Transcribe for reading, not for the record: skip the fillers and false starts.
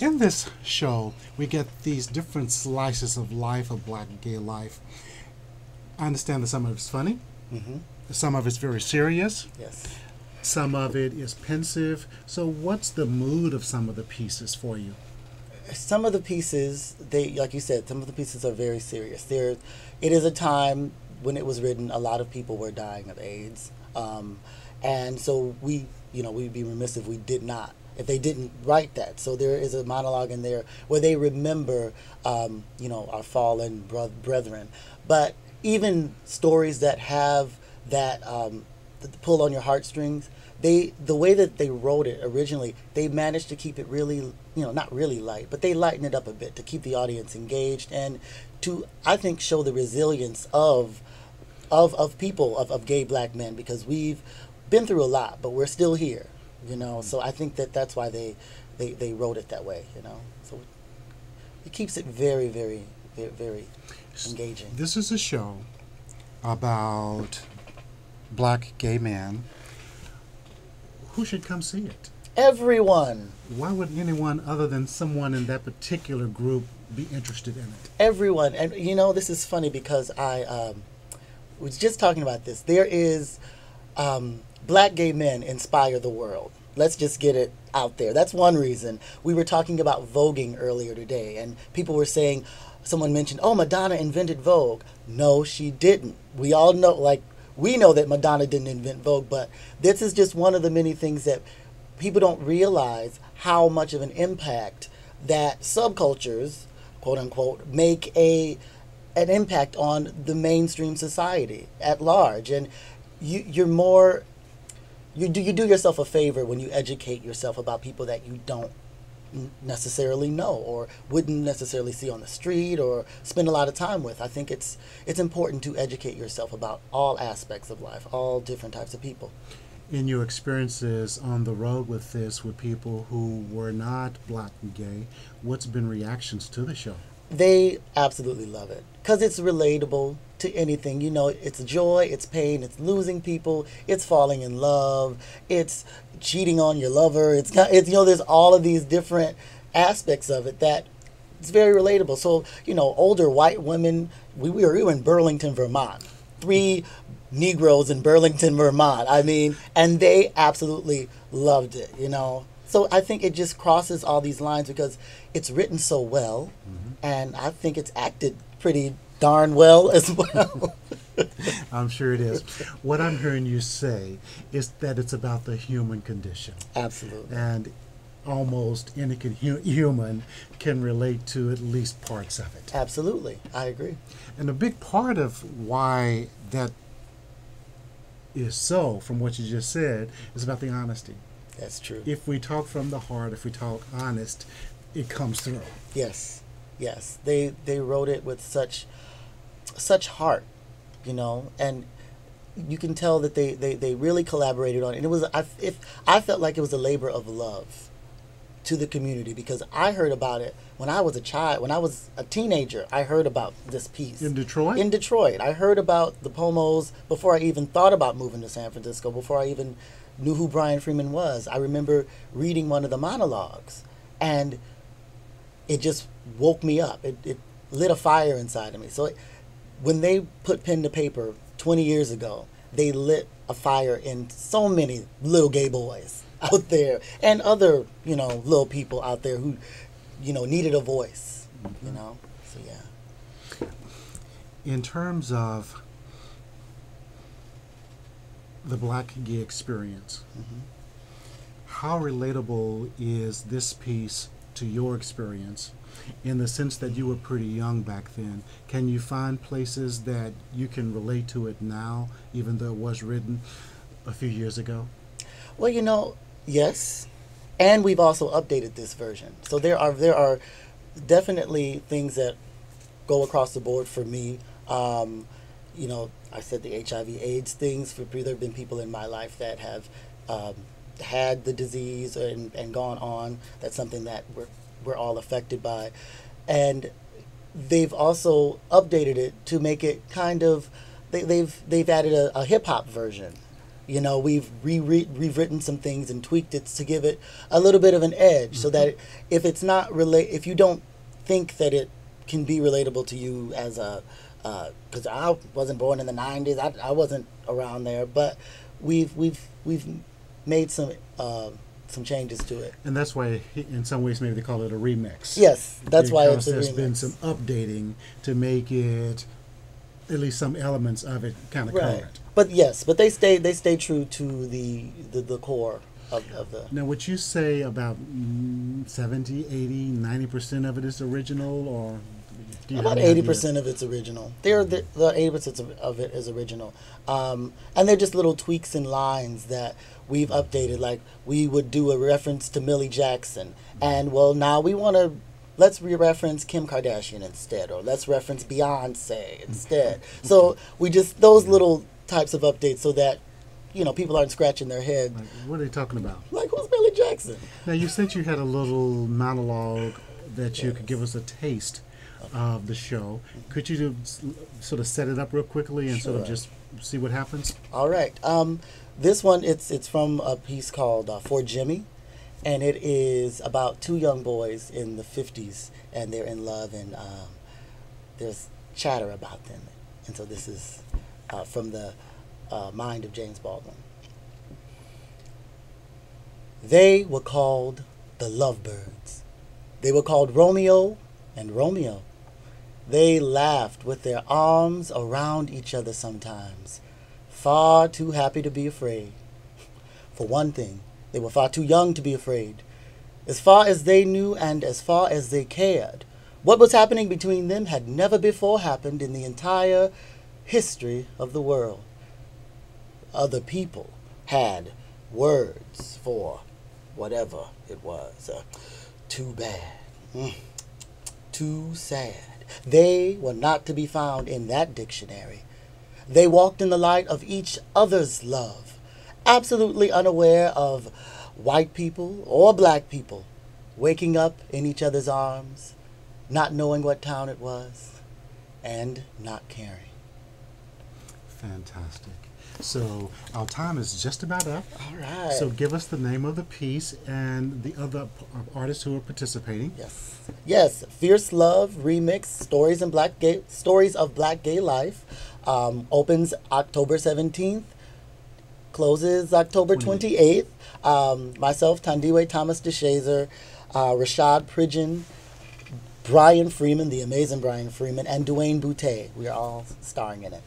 In this show, we get these different slices of life, of black gay life. I understand that some of it's funny, some of it's very serious, Yes. some of it is pensive. So, what's the mood of some of the pieces for you? Some of the pieces, like you said, some of the pieces are very serious. It is a time when it was written, a lot of people were dying of AIDS, and so we'd be remiss if if they didn't write that. So there is a monologue in there where they remember, our fallen brethren. But even stories that have that pull on your heartstrings, the way that they wrote it originally, they managed to keep it really, not really light, but they lighten it up a bit to keep the audience engaged and to, I think, show the resilience of people, of gay black men, because we've been through a lot, but we're still here, So I think that's why they wrote it that way, So it keeps it very, very, very, very engaging. This is a show about black gay men. Who should come see it? Everyone. Why would anyone other than someone in that particular group be interested in it? Everyone. And this is funny because I was just talking about this. There is black gay men inspire the world. Let's just get it out there. That's one reason. We were talking about voguing earlier today, and people were saying, someone mentioned, oh, Madonna invented Vogue. No, she didn't. We all know, we know that Madonna didn't invent Vogue, but this is just one of the many things that people don't realize how much of an impact that subcultures, quote unquote, make an impact on the mainstream society at large. And you do yourself a favor when you educate yourself about people that you don't necessarily know or wouldn't necessarily see on the street or spend a lot of time with. I think it's important to educate yourself about all aspects of life, all different types of people. In your experiences on the road with this, with people who were not black and gay, what's been reactions to the show? They absolutely love it because it's relatable to anything. It's joy, it's pain, it's losing people, it's falling in love, it's cheating on your lover. It's there's all of these different aspects of it that it's very relatable. So, older white women, we were in Burlington, Vermont. 3 Negroes in Burlington, Vermont. And they absolutely loved it, So I think it just crosses all these lines because it's written so well, and I think it's acted pretty darn well as well. I'm sure it is. What I'm hearing you say is that it's about the human condition. Absolutely. And almost any human can relate to at least parts of it. Absolutely. I agree. And a big part of why that is so, from what you just said, is about the honesty. That's true. If we talk from the heart, if we talk honest, it comes through. Yes. They wrote it with such heart, and you can tell that they really collaborated on it. And it was I felt like it was a labor of love to the community because I heard about it when I was a child, when I was a teenager. I heard about this piece in Detroit. In Detroit, I heard about the Pomos before I even thought about moving to San Francisco. Before I even knew who Brian Freeman was, I remember reading one of the monologues, and it just woke me up. It lit a fire inside of me. So when they put pen to paper 20 years ago, they lit a fire in so many little gay boys out there and other, little people out there who, needed a voice, So, yeah. In terms of the black gay experience, how relatable is this piece to your experience in the sense that you were pretty young back then? Can you find places that you can relate to it now, even though it was written a few years ago? Well, yes. And we've also updated this version. So there are definitely things that go across the board for me. I said the HIV/AIDS things. There have been people in my life that have had the disease and gone on. That's something that we're all affected by. And they've also updated it to make it kind of, they've added a hip-hop version, You know, we've rewritten some things and tweaked it to give it a little bit of an edge, so that if it's not if you don't think that it can be relatable to you as a, because I wasn't born in the '90s, I wasn't around there, but we've made some changes to it. And that's why, in some ways, maybe they call it a remix. Yes, that's why it's a remix. There's been some updating to make it, at least some elements of it, kind of current. But yes, but they stay true to the core of the. Now, would you say about 70, 80, 90% of it is original, or do you about 80% of it's original? The 80% of it is original, and they're just little tweaks and lines that we've updated. Like we would do a reference to Millie Jackson, and well, now we want to. Let's re-reference Kim Kardashian instead, or let's reference Beyonce instead. So we just, those little types of updates so that, you know, people aren't scratching their head. Like, what are they talking about? Like, who's Millie Jackson? Now, you said you had a little monologue that you could give us a taste of the show. Could you sort of set it up real quickly and sort of just see what happens? All right. This one, it's from a piece called For Jimmy. And it is about two young boys in the 50s, and they're in love, and there's chatter about them. And so this is from the mind of James Baldwin. They were called the Lovebirds. They were called Romeo and Romeo. They laughed with their arms around each other sometimes, far too happy to be afraid. For one thing, they were far too young to be afraid. As far as they knew and as far as they cared, what was happening between them had never before happened in the entire history of the world. Other people had words for whatever it was. Too bad. Too sad. They were not to be found in that dictionary. They walked in the light of each other's love, absolutely unaware of white people or black people, waking up in each other's arms, not knowing what town it was, and not caring. Fantastic. So our time is just about up. All right. So give us the name of the piece and the other artists who are participating. Yes. Fierce Love Remix, Stories of Black Gay Life, opens October 17th. Closes October 28th. Myself, Thandiwe Thomas DeShazor, Rashad Pridgeon, Brian Freeman, the amazing Brian Freeman, and Dwayne Boutte. We are all starring in it.